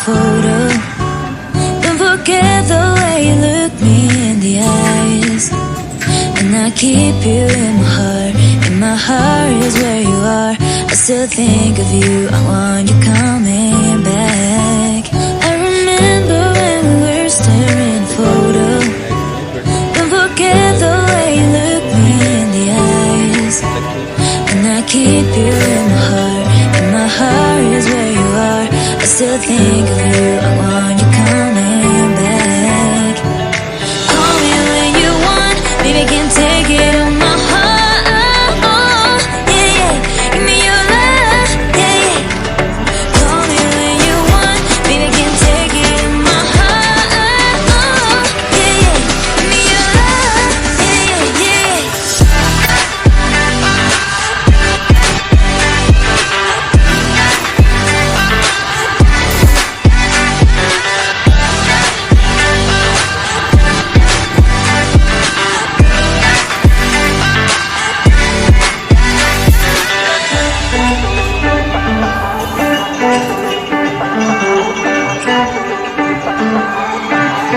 photo. Don't forget the way you look me in the eyes. And I keep you in my heart. In my heart is where you are. I still think of you. I want you coming back. I remember when we were staring photo. Don't forget the way you look me in the eyes. And I keep you in my heart. In my heart is where you are. I still think of you. I want you coming back. Call me when you want. Baby, I can take it on my heart. Yeah, yeah. Give me your love. Yeah, yeah. Call me when you want. Baby, I can take it on my heart. Yeah, yeah. Give me your love. Yeah, yeah, yeah.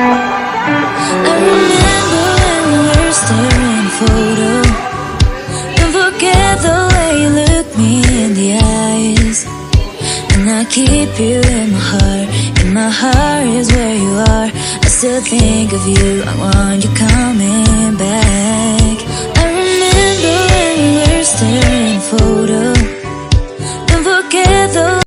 I remember when we were staring photo. Don't forget the way you look me in the eyes. And I keep you in my heart. In my heart is where you are. I still think of you. I want you coming back. I remember when we were staring photo. Don't forget the